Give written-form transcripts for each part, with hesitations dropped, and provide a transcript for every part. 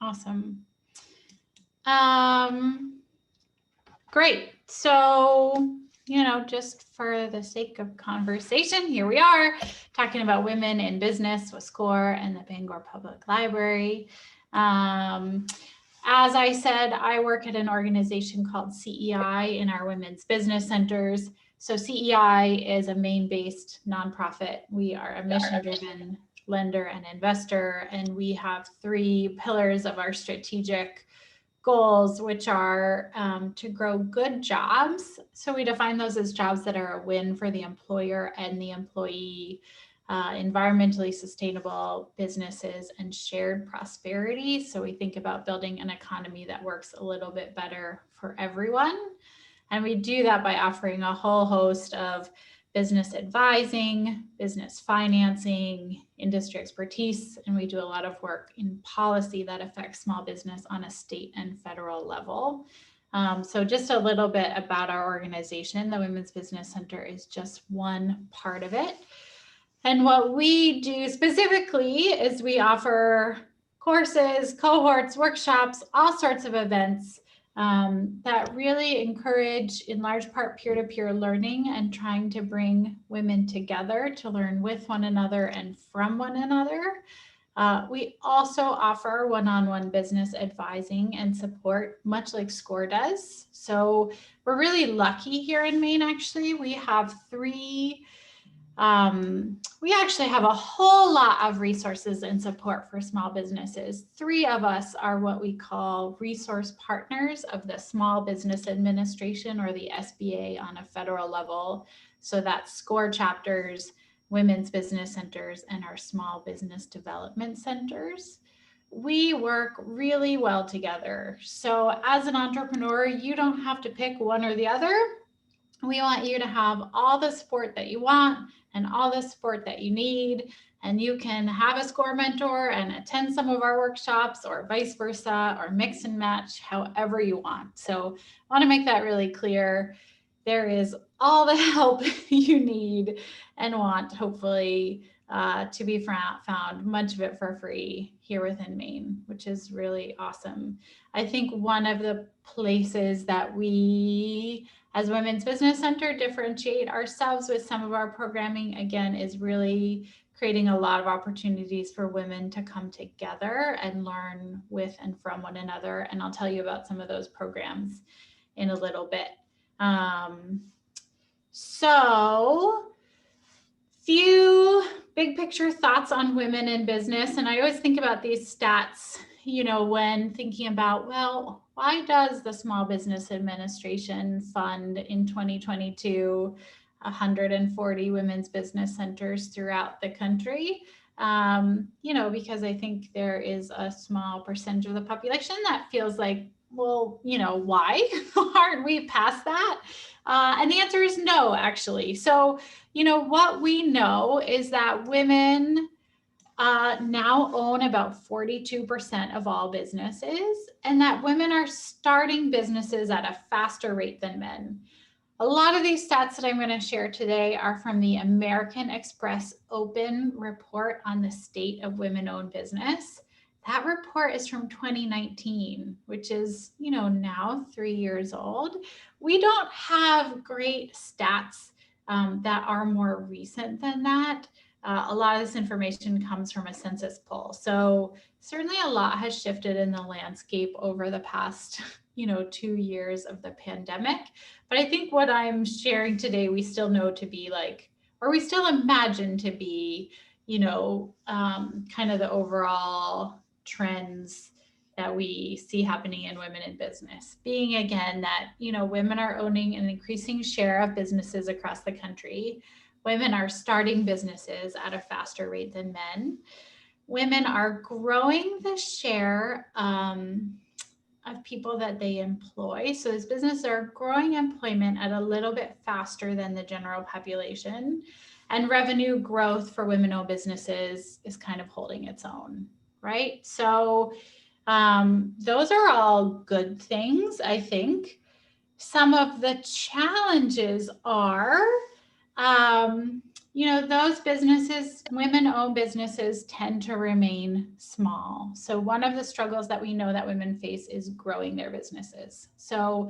Awesome. Great. So, just for the sake of conversation, here we are talking about women in business with SCORE and the Bangor Public Library. As I said, I work at an organization called CEI in our women's business centers. So CEI is a Maine-based nonprofit. We are a mission-driven lender and investor, and we have 3 pillars of our strategic goals, which are to grow good jobs. So we define those as jobs that are a win for the employer and the employee, environmentally sustainable businesses, and shared prosperity. So we think about building an economy that works a little bit better for everyone. And we do that by offering a whole host of business advising, business financing, industry expertise, and we do a lot of work in policy that affects small business on a state and federal level. So just a little bit about our organization. The Women's Business Center is just one part of it. And what we do specifically is we offer courses, cohorts, workshops, all sorts of events that really encourage, in large part, peer-to-peer learning and trying to bring women together to learn with one another and from one another. We also offer one-on-one business advising and support, much like SCORE does. So we're really lucky here in Maine, actually. We have 3 we actually have a whole lot of resources and support for small businesses. 3 of us are what we call resource partners of the Small Business Administration, or the SBA, on a federal level. So that's SCORE chapters, women's business centers, and our small business development centers. We work really well together. So as an entrepreneur, you don't have to pick one or the other. We want you to have all the support that you want and all the support that you need. And you can have a SCORE mentor and attend some of our workshops, or vice versa, or mix and match however you want. So I want to make that really clear. There is all the help you need and want, hopefully, to be found, much of it for free here within Maine, which is really awesome. I think one of the places that we, as Women's Business Center, differentiate ourselves with some of our programming, again, is really creating a lot of opportunities for women to come together and learn with and from one another. And I'll tell you about some of those programs in a little bit. So few big picture thoughts on women in business. And I always think about these stats, when thinking about, well, why does the Small Business Administration fund in 2022 140 women's business centers throughout the country? Because I think there is a small percentage of the population that feels like, well, why aren't we past that? And the answer is no, actually. So, what we know is that women now own about 42% of all businesses, and that women are starting businesses at a faster rate than men. A lot of these stats that I'm going to share today are from the American Express Open report on the state of women-owned business. That report is from 2019, which is, now 3 years old. We don't have great stats that are more recent than that. A lot of this information comes from a census poll. So certainly a lot has shifted in the landscape over the past, 2 years of the pandemic. But I think what I'm sharing today, we still know to be or we still imagine to be, kind of the overall trends that we see happening in women in business, being again that, women are owning an increasing share of businesses across the country. Women are starting businesses at a faster rate than men. Women are growing the share of people that they employ. So as businesses are growing employment at a little bit faster than the general population, and revenue growth for women-owned businesses is kind of holding its own, right? So those are all good things, I think. Some of the challenges are, those businesses, women-owned businesses tend to remain small. So one of the struggles that we know that women face is growing their businesses. So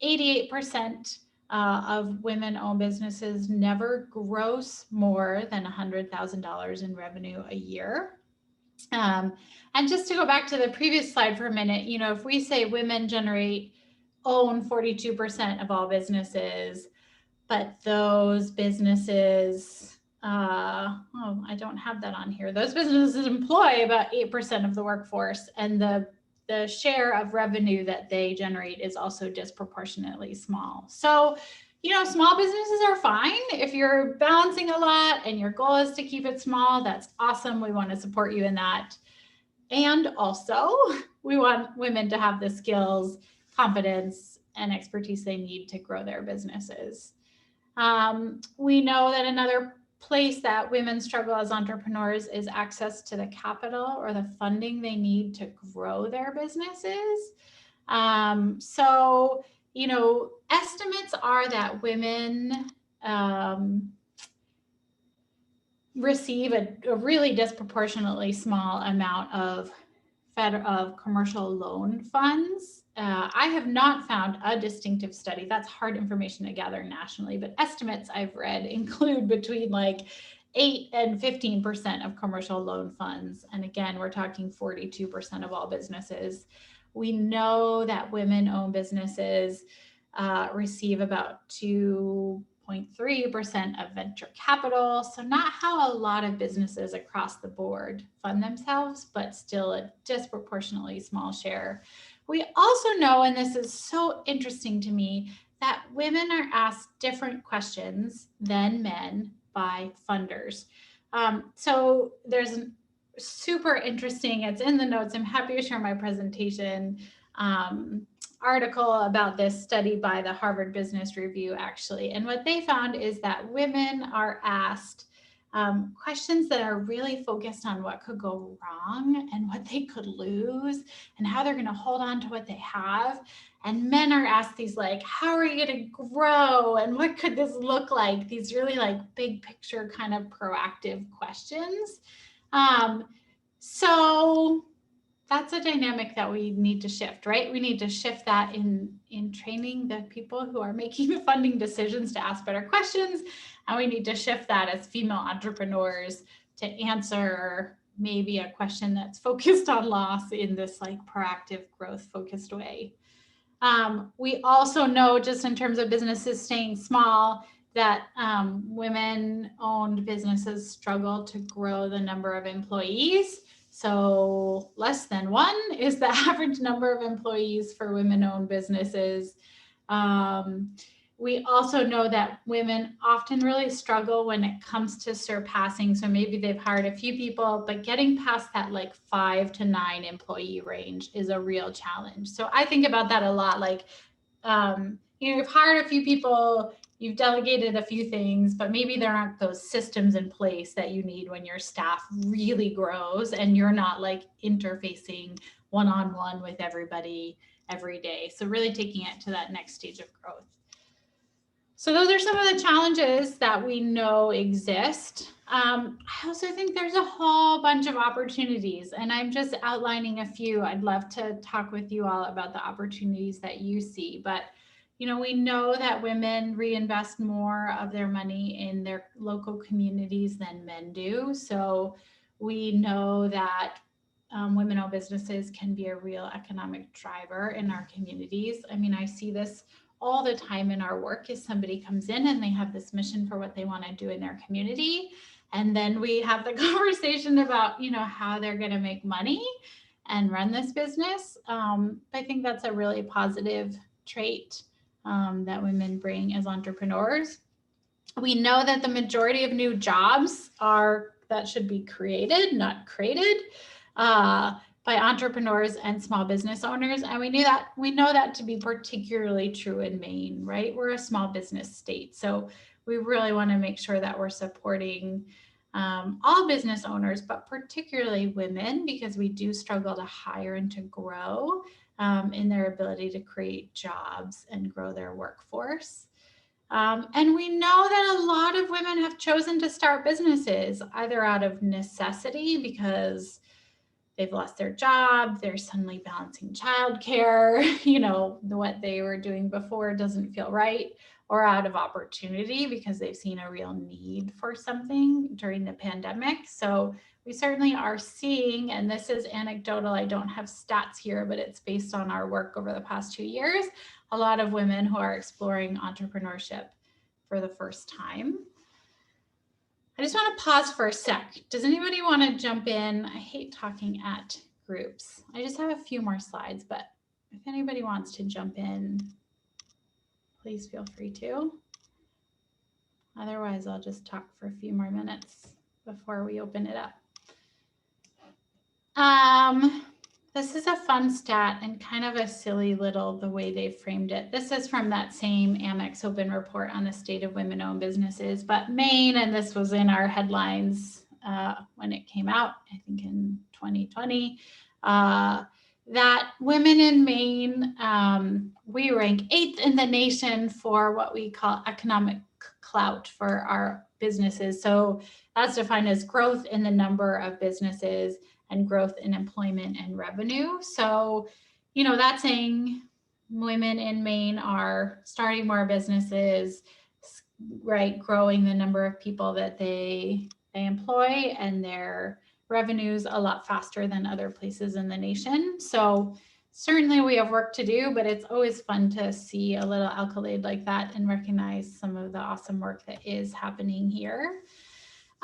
88% of women-owned businesses never gross more than $100,000 in revenue a year. And just to go back to the previous slide for a minute, if we say women own 42% of all businesses, but those businesses, I don't have that on here. Those businesses employ about 8% of the workforce, and the share of revenue that they generate is also disproportionately small. So, small businesses are fine. If you're balancing a lot and your goal is to keep it small, that's awesome. We want to support you in that. And also, we want women to have the skills, confidence, and expertise they need to grow their businesses. We know that another place that women struggle as entrepreneurs is access to the capital or the funding they need to grow their businesses. So, estimates are that women receive a really disproportionately small amount of commercial loan funds. I have not found a distinctive study. That's hard information to gather nationally, but estimates I've read include between 8 and 15% of commercial loan funds. And again, we're talking 42% of all businesses. We know that women-owned businesses receive about 2.3% of venture capital. So not how a lot of businesses across the board fund themselves, but still a disproportionately small share. We also know, and this is so interesting to me, that women are asked different questions than men by funders. So there's a super interesting, it's in the notes, I'm happy to share my presentation, article about this study by the Harvard Business Review, actually. And what they found is that women are asked questions that are really focused on what could go wrong and what they could lose and how they're going to hold on to what they have. And men are asked these how are you going to grow and what could this look like? These really big picture kind of proactive questions. So that's a dynamic that we need to shift, right? We need to shift that in training the people who are making the funding decisions to ask better questions. And we need to shift that as female entrepreneurs to answer maybe a question that's focused on loss in this proactive growth focused way. We also know, just in terms of businesses staying small, that women-owned businesses struggle to grow the number of employees. So less than 1 is the average number of employees for women-owned businesses. We also know that women often really struggle when it comes to surpassing. So maybe they've hired a few people, but getting past that 5 to 9 employee range is a real challenge. So I think about that a lot. You've hired a few people, you've delegated a few things, but maybe there aren't those systems in place that you need when your staff really grows and you're not interfacing one-on-one with everybody every day. So really taking it to that next stage of growth. So those are some of the challenges that we know exist. I also think there's a whole bunch of opportunities, and I'm just outlining a few. I'd love to talk with you all about the opportunities that you see, but we know that women reinvest more of their money in their local communities than men do. So we know that women-owned businesses can be a real economic driver in our communities. I mean, I see this all the time in our work. As somebody comes in and they have this mission for what they want to do in their community, and then we have the conversation about how they're going to make money and run this business. I think that's a really positive trait that women bring as entrepreneurs. We know that the majority of new jobs that should be created, not created, by entrepreneurs and small business owners. And we know that to be particularly true in Maine, right? We're a small business state. So we really want to make sure that we're supporting all business owners, but particularly women, because we do struggle to hire and to grow in their ability to create jobs and grow their workforce. And we know that a lot of women have chosen to start businesses either out of necessity because they've lost their job, they're suddenly balancing childcare, you know, what they were doing before doesn't feel right, or out of opportunity because they've seen a real need for something during the pandemic. So we certainly are seeing, and this is anecdotal, I don't have stats here, but it's based on our work over the past 2 years, a lot of women who are exploring entrepreneurship for the first time. I just want to pause for a sec. Does anybody want to jump in? I hate talking at groups. I just have a few more slides, but if anybody wants to jump in, please feel free to. Otherwise, I'll just talk for a few more minutes before we open it up. This is a fun stat and kind of a silly little, the way they framed it. This is from that same Amex Open report on the state of women-owned businesses, but Maine, and this was in our headlines when it came out, I think in 2020, that women in Maine, we rank 8th in the nation for what we call economic clout for our businesses. So that's defined as growth in the number of businesses and growth in employment and revenue. So, you know, that's saying women in Maine are starting more businesses, right, growing the number of people that they employ and their revenues a lot faster than other places in the nation. So certainly we have work to do, but it's always fun to see a little accolade like that and recognize some of the awesome work that is happening here.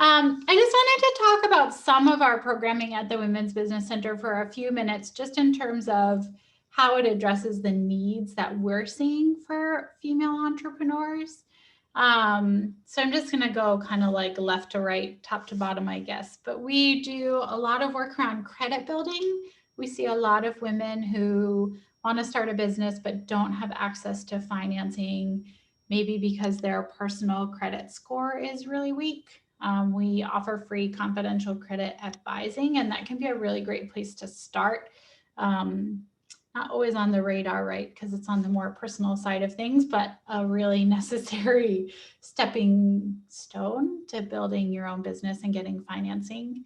I just wanted to talk about some of our programming at the Women's Business Center for a few minutes, just in terms of how it addresses the needs that we're seeing for female entrepreneurs. So I'm just going to go kind of like left to right, top to bottom, I guess. But we do a lot of work around credit building. We see a lot of women who want to start a business but don't have access to financing, maybe because their personal credit score is really weak. We offer free confidential credit advising, and that can be a really great place to start. Not always on the radar, right? Because it's on the more personal side of things, but a really necessary stepping stone to building your own business and getting financing.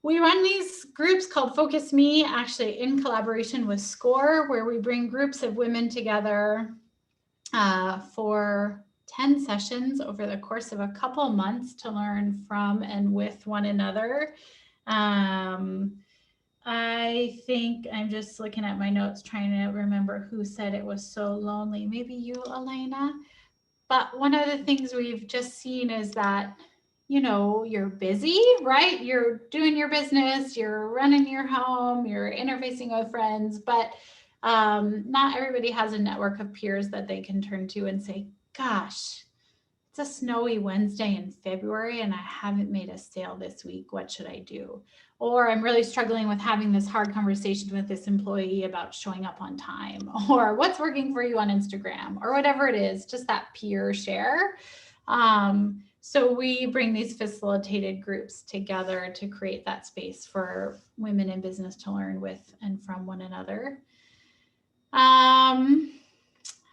We run these groups called Focus Me, actually in collaboration with SCORE, where we bring groups of women together for 10 sessions over the course of a couple months to learn from and with one another. I think I'm just looking at my notes trying to remember who said it was so lonely. Maybe you, Elena. But one of the things we've just seen is that, you know, you're busy, right? You're doing your business, you're running your home, you're interfacing with friends, but not everybody has a network of peers that they can turn to and say, gosh, it's a snowy Wednesday in February and I haven't made a sale this week. What should I do? Or I'm really struggling with having this hard conversation with this employee about showing up on time, or what's working for you on Instagram, or whatever it is, just that peer share. So we bring these facilitated groups together to create that space for women in business to learn with and from one another. I'm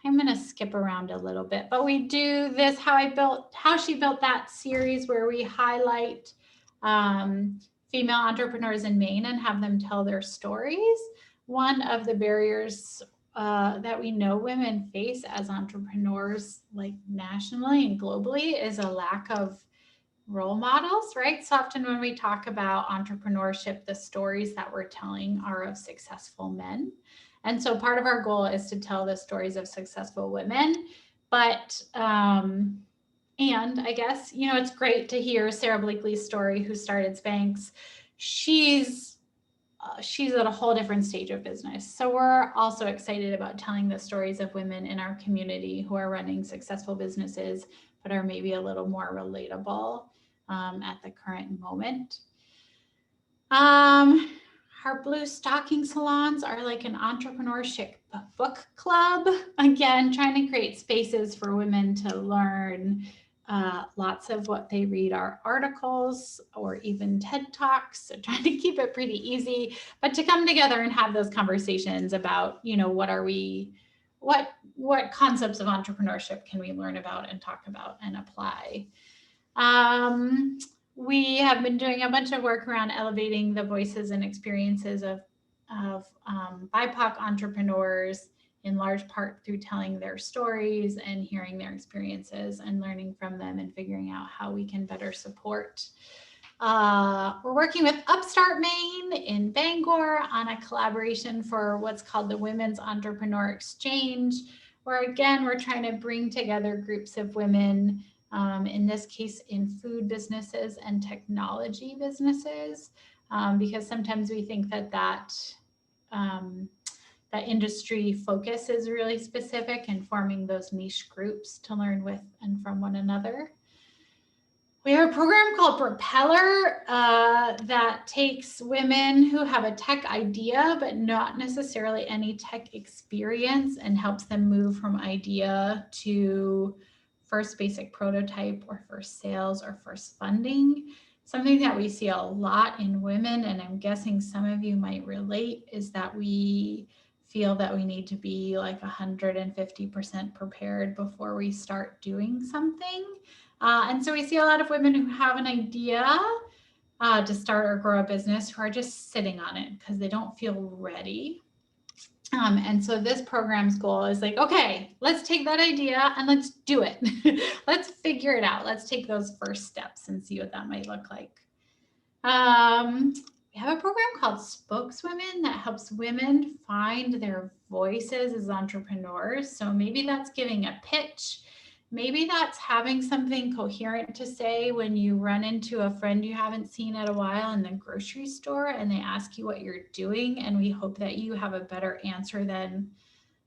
going to skip around a little bit, but we do this, how she built that series where we highlight female entrepreneurs in Maine and have them tell their stories. One of the barriers that we know women face as entrepreneurs, like nationally and globally, is a lack of role models, right? So often when we talk about entrepreneurship, the stories that we're telling are of successful men. And so part of our goal is to tell the stories of successful women. But, and I guess, you know, it's great to hear Sarah Blakely's story, who started Spanx. She's at a whole different stage of business. So we're also excited about telling the stories of women in our community who are running successful businesses, but are maybe a little more relatable at the current moment. Our blue stocking salons are like an entrepreneurship book club. Again, trying to create spaces for women to learn. Lots of what they read are articles or even TED Talks. So trying to keep it pretty easy, but to come together and have those conversations about, you know, what are we what concepts of entrepreneurship can we learn about and talk about and apply? We have been doing a bunch of work around elevating the voices and experiences of BIPOC entrepreneurs, in large part through telling their stories and hearing their experiences and learning from them and figuring out how we can better support. We're working with Upstart Maine in Bangor on a collaboration for what's called the Women's Entrepreneur Exchange, where again, we're trying to bring together groups of women, in this case in food businesses and technology businesses, because sometimes we think that industry focus is really specific, and forming those niche groups to learn with and from one another. We have a program called Propeller that takes women who have a tech idea, but not necessarily any tech experience, and helps them move from idea to first basic prototype or first sales or first funding. Something that we see a lot in women, and I'm guessing some of you might relate, is that we feel that we need to be like 150% prepared before we start doing something. And so we see a lot of women who have an idea to start or grow a business who are just sitting on it because they don't feel ready. And so this program's goal is like, okay, let's take that idea and let's do it. Let's figure it out. Let's take those first steps and see what that might look like. We have a program called Spokeswomen that helps women find their voices as entrepreneurs. So maybe that's giving a pitch. Maybe that's having something coherent to say when you run into a friend you haven't seen in a while in the grocery store and they ask you what you're doing, and we hope that you have a better answer than,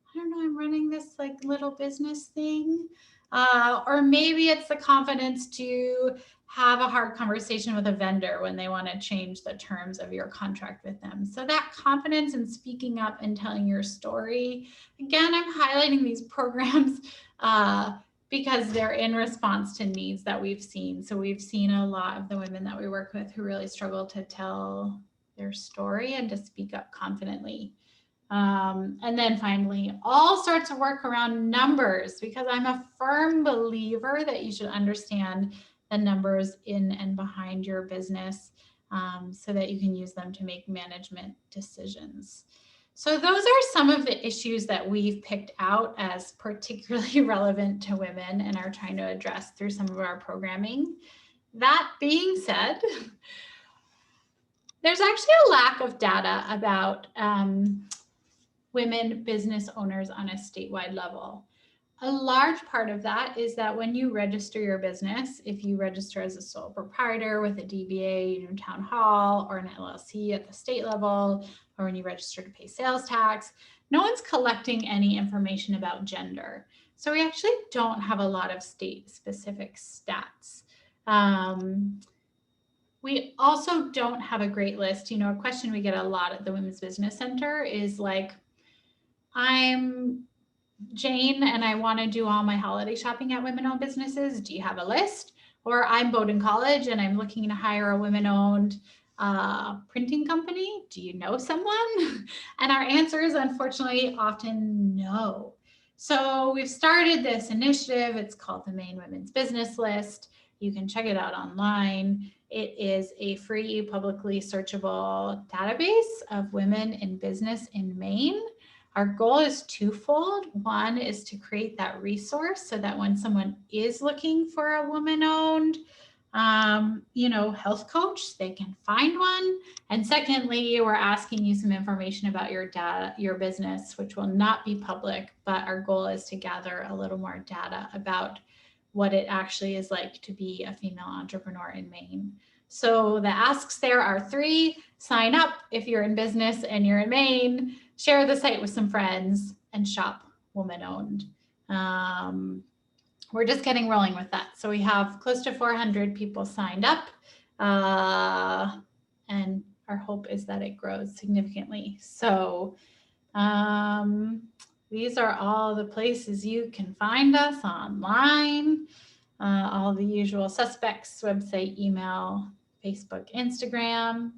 I don't know, I'm running this like little business thing. Or maybe it's the confidence to have a hard conversation with a vendor when they want to change the terms of your contract with them. So that confidence in speaking up and telling your story. Again, I'm highlighting these programs because they're in response to needs that we've seen. So we've seen a lot of the women that we work with who really struggle to tell their story and to speak up confidently. And then finally, all sorts of work around numbers, because I'm a firm believer that you should understand the numbers in and behind your business so that you can use them to make management decisions. So those are some of the issues that we've picked out as particularly relevant to women and are trying to address through some of our programming. That being said, there's actually a lack of data about women business owners on a statewide level. A large part of that is that when you register your business, if you register as a sole proprietor with a DBA in your town hall or an LLC at the state level, or when you register to pay sales tax, no one's collecting any information about gender. So we actually don't have a lot of state-specific stats. We also don't have a great list. You know, a question we get a lot at the Women's Business Center is like, I'm Jane and I want to do all my holiday shopping at women-owned businesses. Do you have a list? Or I'm Bowdoin College and I'm looking to hire a women-owned printing company. Do you know someone? And our answer is unfortunately often no. So we've started this initiative. It's called the Maine Women's Business List. You can check it out online. It is a free, publicly searchable database of women in business in Maine. Our goal is twofold. One is to create that resource so that when someone is looking for a woman-owned, health coach, they can find one. And secondly, we're asking you some information about your data, your business, which will not be public, but our goal is to gather a little more data about what it actually is like to be a female entrepreneur in Maine. So the asks there are 3. Sign up if you're in business and you're in Maine, share the site with some friends, and shop woman-owned. We're just getting rolling with that. So we have close to 400 people signed up, and our hope is that it grows significantly. So these are all the places you can find us online, all the usual suspects: website, email, Facebook, Instagram.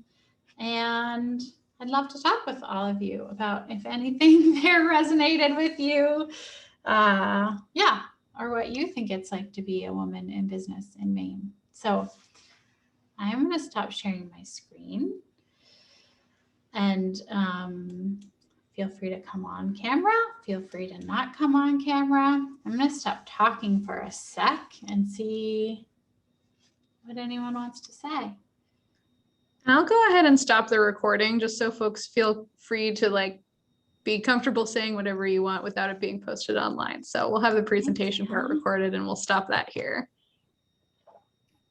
And I'd love to talk with all of you about if anything there resonated with you. Yeah, or what you think it's like to be a woman in business in Maine. So I'm going to stop sharing my screen, and feel free to come on camera. Feel free to not come on camera. I'm going to stop talking for a sec and see what anyone wants to say. I'll go ahead and stop the recording just so folks feel free to like be comfortable saying whatever you want without it being posted online. So we'll have the presentation part recorded and we'll stop that here.